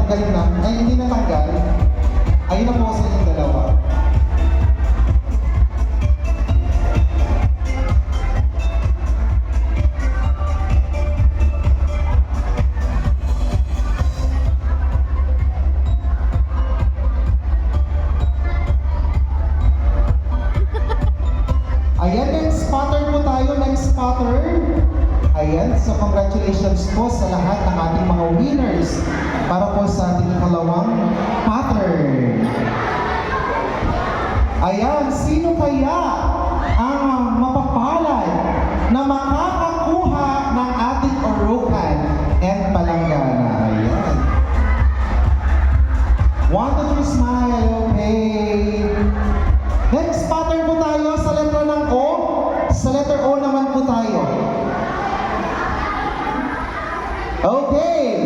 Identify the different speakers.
Speaker 1: natanggal na, ay hindi natanggal. Ayun na po sa inyong dalawa. Ayan, next spotter po tayo, next spotter. Ayan, so congratulations po sa lahat ng ating mga winners para po sa ating ikalawang pattern. Ayan, sino kaya ang mapapalad na makakakuha ng ating Orocan and Palanggana? Ayan. 1, 2, 3, smile, okay. Next pattern po tayo sa letter ng O. Sa letter O naman po tayo. Okay.